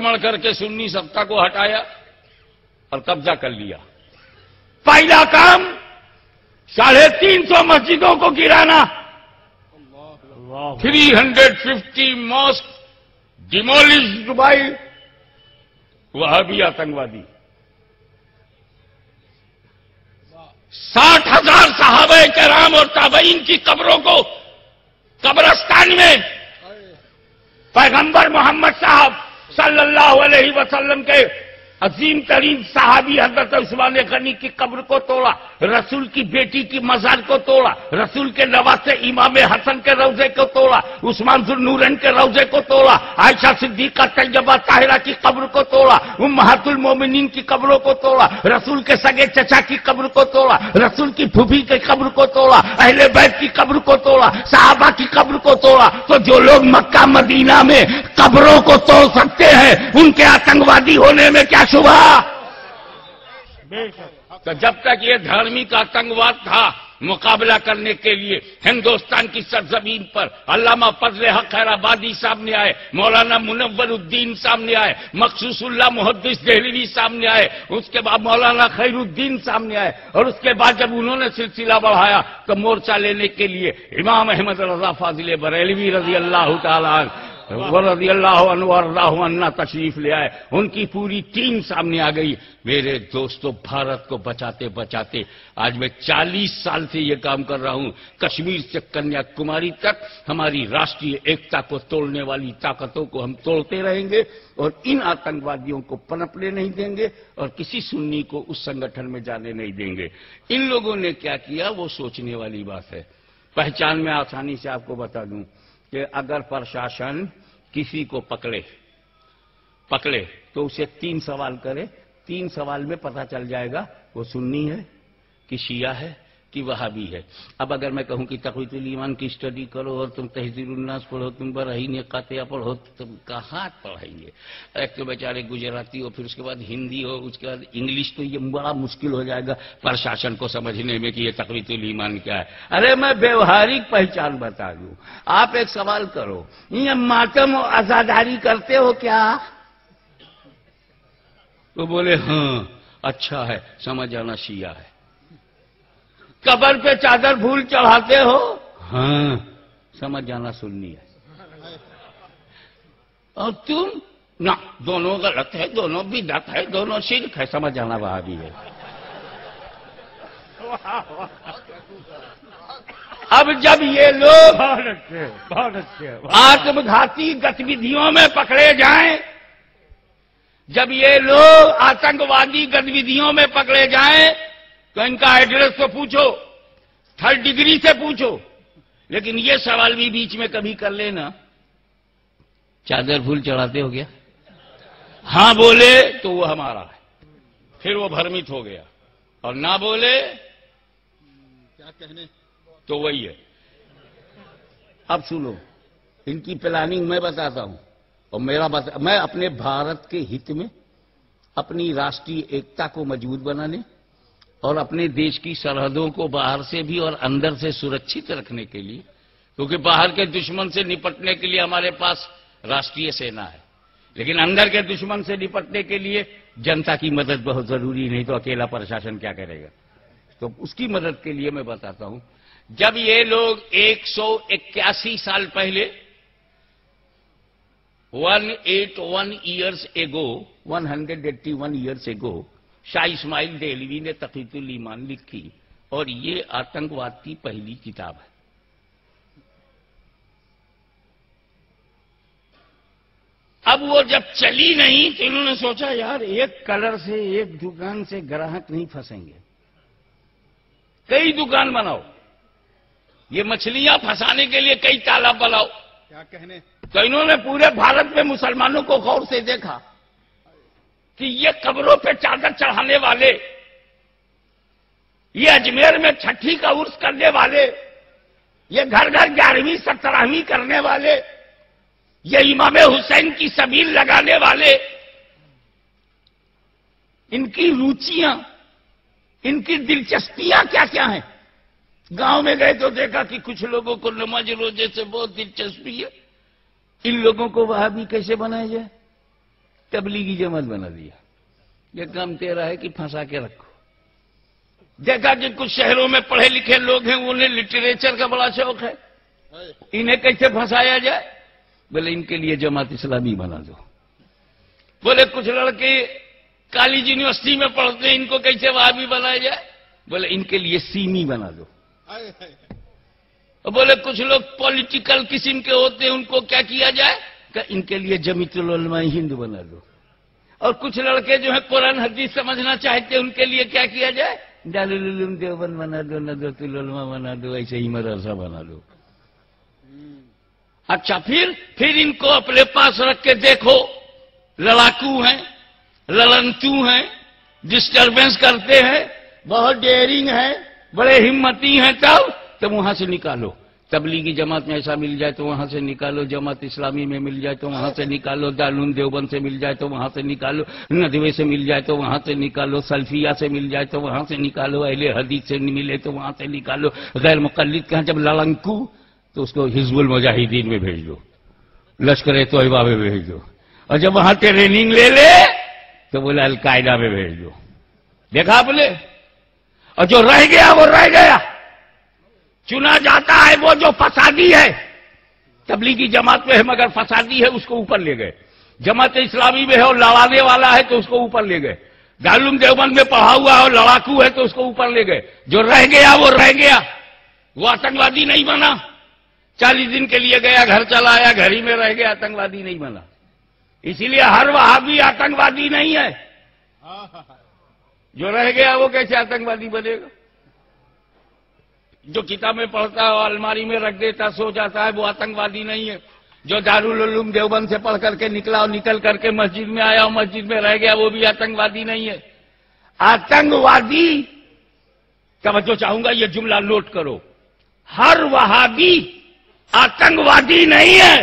مڑ کر کے سنی سبتا کو ہٹایا اور قبضہ کر لیا. پہلا کام 350 مسجدوں کو گرانا. 350 ماسک ڈیمولشڈ بائی وہابی آتنکوادی. 60,000 صحابہ کرام اور تابعین کی قبروں کو قبرستان میں پیغمبر محمد صاحب صلی اللہ علیہ وسلم کے عظیم ترین صحابی حضرت عثمان غنی کی قبر کو توڑا، رسول کی بیٹی کی مزار کو توڑا، رسول کے نواسے امام حسن کے روضے کو توڑا، عثمان ذو النورین کے روضے کو توڑا، عائشہ صدیقہ طیبہ طاہرہ کی قبر کو توڑا، امہات المومنین کی قبروں کو توڑا، رسول کے سگے چچا کی قبر کو توڑا، رسول کی پھوپھی کی قبر کو توڑا، اہل بیت کی قبر کو توڑا، صحابہ کی قبر کو توڑا. تو جو لوگ مکہ مدینہ میں قبروں کو توڑ سکتے ہیں ان کے آتنکوادی ہونے میں کیا شبہ؟ تو جب تک یہ دھارمک آتنکواد تھا، مقابلہ کرنے کے لیے ہندوستان کی سرزمین پر علامہ فضل حق خیرآبادی سامنے آئے، مولانا منور الدین سامنے آئے، مخصوص اللہ محدث دہلوی سامنے آئے، اس کے بعد مولانا خیر الدین سامنے آئے، اور اس کے بعد جب انہوں نے سلسلہ بڑھایا تو مورچہ لینے کے لیے امام احمد رضا فاضل بریلوی رضی اللہ تعالیٰ رضی اللہ عنہ وارضاہ عنہ تشریف لے آئے. ان کی پوری ٹیم سامنے آ گئی. میرے دوستو، بھارت کو بچاتے بچاتے آج میں 40 سال سے یہ کام کر رہا ہوں. کشمیر سے کنیا کماری تک ہماری راشٹریہ ایکتا کو توڑنے والی طاقتوں کو ہم توڑتے رہیں گے اور ان آتنکوادیوں کو پنپنے نہیں دیں گے اور کسی سنی کو اس سنگٹھن میں جانے نہیں دیں گے. ان لوگوں نے کیا کیا وہ سوچنے والی بات ہے. پہچان میں آسانی سے آپ کو بتا دوں کہ اگر پرشاسن کسی کو پکڑے تو اسے 3 سوال کرے. 3 سوال میں پتہ چل جائے گا وہ سنی ہے کہ شیعہ ہے کہ وہابی ہے. اب اگر میں کہوں کہ تقویت الایمان کی اسٹڈی کرو اور تم تہذیب الناس پڑھو، تم براہین قاطعہ پڑھو، تم کہاں پڑھیں گے؟ ایک تو بیچارے گجراتی ہو، پھر اس کے بعد ہندی ہو، اس کے بعد انگلش، تو یہ بڑا مشکل ہو جائے گا پرشاسن کو سمجھنے میں کہ یہ تقویت الایمان کیا ہے. ارے میں بیوہارک پہچان بتا دوں. آپ ایک سوال کرو، یہ ماتم و عزاداری کرتے ہو کیا؟ تو بولے ہاں اچھا ہے، سمجھ جانا شیعہ ہے. قبر پہ چادر پھول چڑھاتے ہو؟ ہاں، سمجھ جانا سنی ہے. اور تم؟ نہ، دونوں غلط ہے، دونوں بدعت ہے، دونوں شرک ہے، سمجھ جانا وہابی ہے. اب جب یہ لوگ آتم گھاتی گتیودھیوں میں پکڑے جائیں، جب یہ لوگ آتنکوادی گتیودھیوں میں پکڑے جائیں تو ان کا ایڈریس تو پوچھو، 3rd ڈگری سے پوچھو. لیکن یہ سوال بھی بیچ میں کبھی کر لینا، چادر پھول چڑھاتے ہو گیا؟ ہاں بولے تو وہ ہمارا ہے، پھر وہ بھرمت ہو گیا. اور نہ بولے کیا کہنے تو وہی ہے. اب سنو، ان کی پلاننگ میں بتاتا ہوں، اور میں اپنے بھارت کے ہت میں اپنی راشٹریہ ایکتا کو مضبوط بنانے اور اپنے دیش کی سرحدوں کو باہر سے بھی اور اندر سے سرکشت رکھنے کے لیے، کیونکہ باہر کے دشمن سے نپٹنے کے لیے ہمارے پاس راشٹریہ سینا ہے، لیکن اندر کے دشمن سے نپٹنے کے لیے جنتا کی مدد بہت ضروری. نہیں تو اکیلا پرشاسن کیا کرے گا؟ تو اس کی مدد کے لیے میں بتاتا ہوں. جب یہ لوگ 181 سال پہلے 181 ایئرس ایگو شاہ اسماعیل دہلوی نے تقیت الایمان لکھی، اور یہ آتنکواد کی پہلی کتاب ہے. اب وہ جب چلی نہیں تو انہوں نے سوچا یار ایک کلر سے ایک دکان سے گراہک نہیں پھنسیں گے، کئی دکان بناؤ. یہ مچھلیاں پھنسانے کے لیے کئی تالاب بناؤ. کیا کہنے؟ تو انہوں نے پورے بھارت میں مسلمانوں کو غور سے دیکھا کہ یہ قبروں پہ چادر چڑھانے والے، یہ اجمیر میں چھٹی کا عرس کرنے والے، یہ گھر گھر 11ویں 17ویں کرنے والے، یہ امام حسین کی سبیل لگانے والے، ان کی روچیاں، ان کی دلچسپیاں کیا کیا ہیں. گاؤں میں گئے تو دیکھا کہ کچھ لوگوں کو نماز روزے سے بہت دلچسپی ہے. ان لوگوں کو وہابی کیسے بنایا جائے؟ تبلیغی جماعت بنا دیا. یہ کام تیرا ہے کہ پھنسا کے رکھو. دیکھا کہ کچھ شہروں میں پڑھے لکھے لوگ ہیں, انہیں لٹریچر کا بڑا شوق ہے, انہیں کیسے پھنسایا جائے؟ بولے ان کے لیے جماعت اسلامی بنا دو. بولے کچھ لڑکے کالج یونیورسٹی میں پڑھتے ہیں, ان کو کیسے وہابی بنایا جائے؟ بولے ان کے لیے سیمی بنا دو. اور بولے کچھ لوگ پولیٹیکل قسم کے ہوتے ہیں, ان کو کیا کیا جائے کہ ان کے لیے جمیعت العلماء ہند بنا دو. اور کچھ لڑکے جو ہیں قرآن حدیث سمجھنا چاہتے ہیں, ان کے لیے کیا کیا جائے؟ دارالعلوم دیوبند بنا دو, ندوۃ العلماء بنا دو, ایسے ہی مدرسہ بنا دو. اچھا پھر ان کو اپنے پاس رکھ کے دیکھو, لڑاکو ہیں, لڑنتو ہیں, ڈسٹربنس کرتے ہیں, بہت ڈیئرنگ ہیں, بڑے ہمتی ہیں, تب وہاں سے نکالو. تبلیغی جماعت میں ایسا مل جائے تو وہاں سے نکالو, جماعت اسلامی میں مل جائے تو وہاں سے نکالو, دارالعلوم دیوبند سے مل جائے تو وہاں سے نکالو, ندوے سے مل جائے تو وہاں سے نکالو, سلفیہ سے مل جائے تو وہاں سے نکالو, اہل حدیث سے ملے تو وہاں سے نکالو. غیر مقلد کہاں جب لڑنکو تو اس کو حزب المجاہدین میں بھیج دو, لشکر طیبہ میں بھیج دو, اور جب وہاں ٹریننگ لے لے تو بولے القاعدہ میں بھیج دو. دیکھا آپ نے؟ اور جو رہ گیا وہ رہ گیا. چنا جاتا ہے وہ جو فسادی ہے. تبلیغی جماعت میں ہے مگر فسادی ہے, اس کو اوپر لے گئے. جماعت اسلامی میں ہے اور لڑانے والا ہے تو اس کو اوپر لے گئے. دارالعلوم دیوبند میں پڑھا ہوا ہے اور لڑاکو ہے تو اس کو اوپر لے گئے. جو رہ گیا وہ رہ گیا, وہ آتنکوادی نہیں بنا. 40 دن کے لیے گیا, گھر چلا آیا, گھر ہی میں رہ گیا, آتنکوادی نہیں بنا. اسی لیے ہر وہابی آتنکوادی نہیں ہے. جو رہ گیا وہ کیسے آتنکوادی بنے گا؟ جو کتابیں پڑھتا ہے الماری میں رکھ دیتا, سو جاتا ہے, وہ آتنکوادی نہیں ہے. جو دارالعلوم دیوبند سے پڑھ کر کے نکلا اور نکل کر کے مسجد میں آیا اور مسجد میں رہ گیا, وہ بھی آتنکوادی نہیں ہے. آتنکوادی, توجہ چاہوں گا یہ جملہ نوٹ کرو, ہر وہابی آتنکوادی نہیں ہے,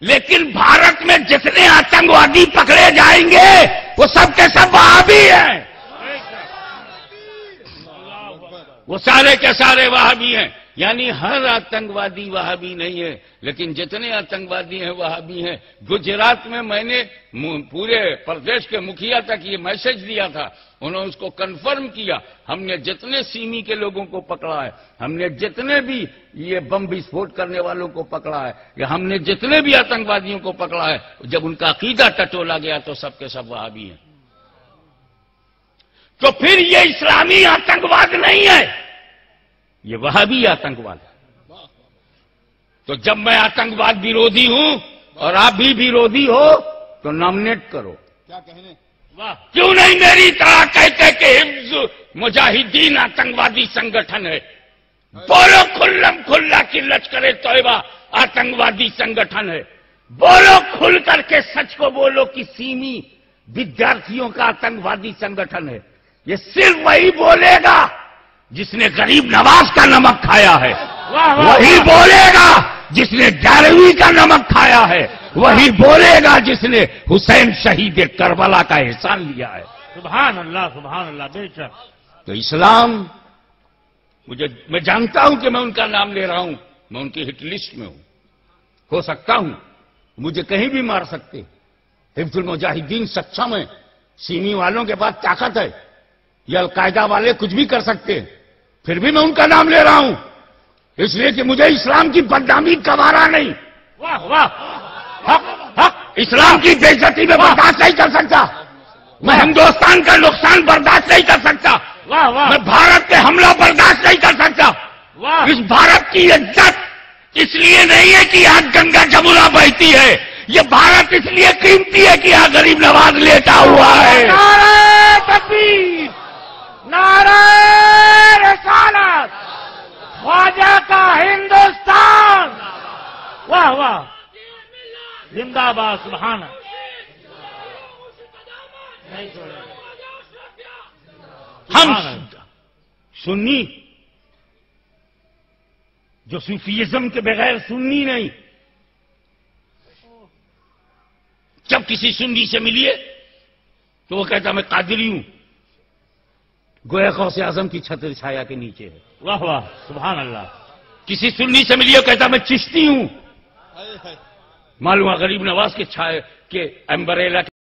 لیکن بھارت میں جتنے آتنکوادی پکڑے جائیں گے وہ سب کے سب وہابی ہیں. وہ سارے کے سارے وہابی ہیں. یعنی ہر آتنکوادی وہابی نہیں ہے, لیکن جتنے آتنکوادی ہیں وہابی ہیں. گجرات میں نے پورے پردیش کے مکھیا تک یہ میسج دیا تھا, انہوں نے اس کو کنفرم کیا. ہم نے جتنے سیمی کے لوگوں کو پکڑا ہے, ہم نے جتنے بھی یہ بم وسفوٹ کرنے والوں کو پکڑا ہے, یا ہم نے جتنے بھی آتنکوادیوں کو پکڑا ہے, جب ان کا عقیدہ ٹٹولا گیا تو سب کے سب وہابی ہیں. تو پھر یہ اسلامی آتنکواد نہیں ہے, یہ وہابی آتنکواد ہے. تو جب میں آتنکواد بیرودھی ہوں اور آپ بھی بیرودھی ہو تو نامنیٹ کرو. کیا کہنے؟ کیوں نہیں میری طرح کہتے کہ حزب مجاہدین آتنکوادی سنگٹھن ہے؟ بولو کھلم کھلا کہ لشکر طیبہ آتنکوادی سنگٹھن ہے. بولو کھل کر کے سچ کو بولو کہ سیمی ودیارتھیوں کا آتنکوادی سنگٹھن ہے. یہ صرف وہی بولے گا جس نے غریب نواز کا نمک کھایا ہے, وہی بولے گا جس نے 11ویں کا نمک کھایا ہے, وہی بولے گا جس نے حسین شہید کربلا کا احسان لیا ہے. سبحان اللہ, سبحان اللہ, بے شک. تو اسلام, میں جانتا ہوں کہ میں ان کا نام لے رہا ہوں, میں ان کی ہٹ لسٹ میں ہوں, ہو سکتا ہوں مجھے کہیں بھی مار سکتے. حزب المجاہدین سچم ہے, سیمی والوں کے پاس طاقت ہے, یہ القاعدہ والے کچھ بھی کر سکتے ہیں, پھر بھی میں ان کا نام لے رہا ہوں اس لیے کہ مجھے اسلام کی بدنامی گوارا نہیں. واہ واہ, اسلام کی بے عزتی میں برداشت نہیں کر سکتا, میں ہندوستان کا نقصان برداشت نہیں کر سکتا, واہ واہ, میں بھارت پہ حملہ برداشت نہیں کر سکتا. واہ, اس بھارت کی عزت اس لیے نہیں ہے کہ یہاں گنگا جمنا بہتی ہے, یہ بھارت اس لیے قیمتی ہے کہ یہاں غریب نواز لیٹا ہوا ہے. نعرہ تکبیر, نعرہ رسالت, خواجہ کا ہندوستان. واہ واہ, زندہ باد, سبحان. ہم سنی جو صوفیزم کے بغیر سنی نہیں. جب کسی سنی سے ملیے تو وہ کہتا میں قادری ہوں, گویا غوث اعظم کی چھتر چھایا کے نیچے ہے. واہ واہ, سبحان اللہ. کسی سنی سے ملیے کہتا میں چشتی ہوں, معلوم ہے غریب نواز کے چھائے کے امبریلا